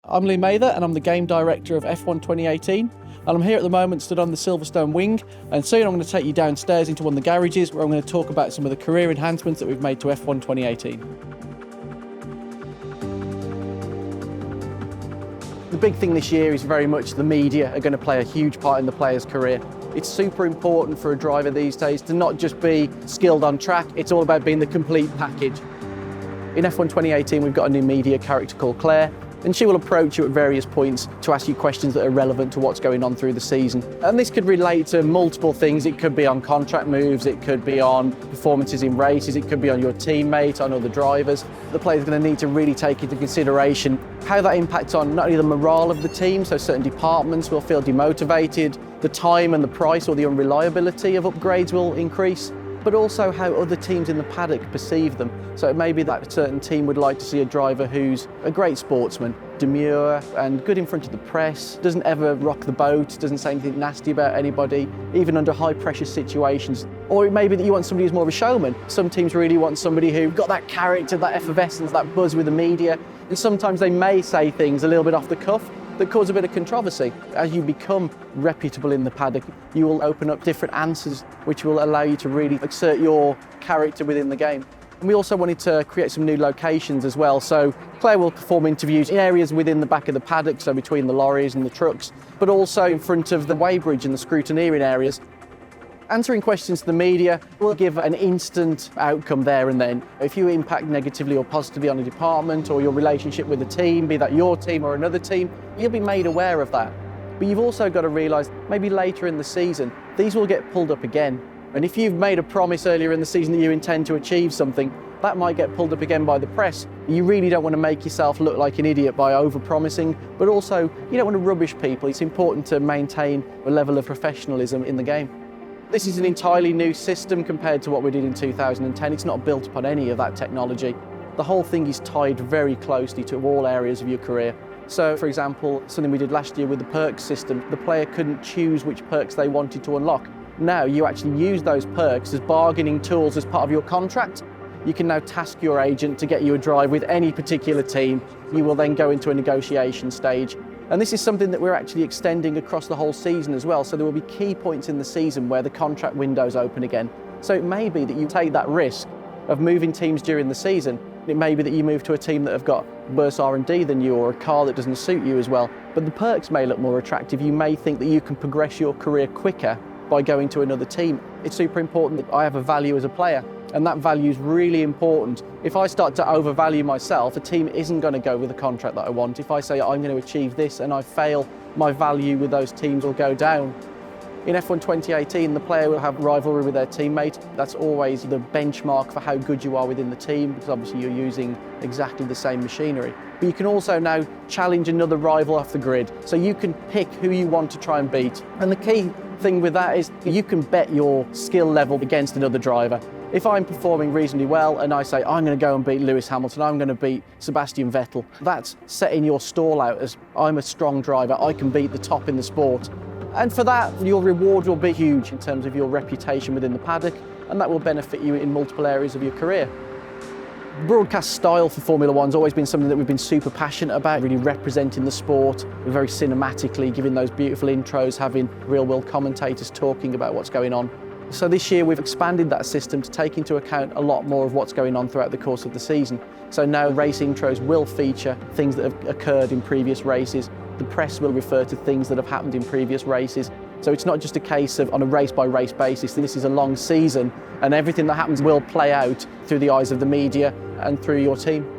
I'm Lee Mather and I'm the Game Director of F1 2018, and I'm here at the moment stood on the Silverstone wing, and soon I'm going to take you downstairs into one of the garages where I'm going to talk about some of the career enhancements that we've made to F1 2018. The big thing this year is very much the media are going to play a huge part in the player's career. It's super important for a driver these days to not just be skilled on track, it's all about being the complete package. In F1 2018 we've got a new media character called Claire, and she will approach you at various points to ask you questions that are relevant to what's going on through the season. And this could relate to multiple things. It could be on contract moves, it could be on performances in races, it could be on your teammate, on other drivers. The player's going to need to really take into consideration how that impacts on not only the morale of the team, so certain departments will feel demotivated, the time and the price or the unreliability of upgrades will increase, but also how other teams in the paddock perceive them. So it may be that a certain team would like to see a driver who's a great sportsman, demure and good in front of the press, doesn't ever rock the boat, doesn't say anything nasty about anybody, even under high pressure situations. Or it may be that you want somebody who's more of a showman. Some teams really want somebody who's got that character, that effervescence, that buzz with the media, and sometimes they may say things a little bit off the cuff that cause a bit of controversy. As you become reputable in the paddock, you will open up different answers which will allow you to really exert your character within the game. And we also wanted to create some new locations as well. So Claire will perform interviews in areas within the back of the paddock, so between the lorries and the trucks, but also in front of the weighbridge and the scrutineering areas. Answering questions to the media will give an instant outcome there and then. If you impact negatively or positively on a department or your relationship with a team, be that your team or another team, you'll be made aware of that. But you've also got to realise, maybe later in the season, these will get pulled up again. And if you've made a promise earlier in the season that you intend to achieve something, that might get pulled up again by the press. You really don't want to make yourself look like an idiot by over-promising, but also you don't want to rubbish people. It's important to maintain a level of professionalism in the game. This is an entirely new system compared to what we did in 2010. It's not built upon any of that technology. The whole thing is tied very closely to all areas of your career. So, for example, something we did last year with the perks system, the player couldn't choose which perks they wanted to unlock. Now you actually use those perks as bargaining tools as part of your contract. You can now task your agent to get you a drive with any particular team. You will then go into a negotiation stage. And this is something that we're actually extending across the whole season as well. So there will be key points in the season where the contract window's open again. So it may be that you take that risk of moving teams during the season. It may be that you move to a team that have got worse R&D than you or a car that doesn't suit you as well. But the perks may look more attractive. You may think that you can progress your career quicker by going to another team. It's super important that I have a value as a player, and that value is really important. If I start to overvalue myself, a team isn't going to go with the contract that I want. If I say I'm going to achieve this and I fail, my value with those teams will go down. In F1 2018, the player will have rivalry with their teammate. That's always the benchmark for how good you are within the team, because obviously you're using exactly the same machinery. But you can also now challenge another rival off the grid. So you can pick who you want to try and beat. And the key thing with that is you can bet your skill level against another driver. If I'm performing reasonably well and I say I'm going to go and beat Lewis Hamilton, I'm going to beat Sebastian Vettel, that's setting your stall out as I'm a strong driver, I can beat the top in the sport. And for that, your reward will be huge in terms of your reputation within the paddock, and that will benefit you in multiple areas of your career. Broadcast style for Formula One's always been something that we've been super passionate about, really representing the sport very cinematically, giving those beautiful intros, having real-world commentators talking about what's going on. So this year we've expanded that system to take into account a lot more of what's going on throughout the course of the season. So now race intros will feature things that have occurred in previous races. The press will refer to things that have happened in previous races. So it's not just a case of on a race-by-race basis. This is a long season, and everything that happens will play out through the eyes of the media and through your team.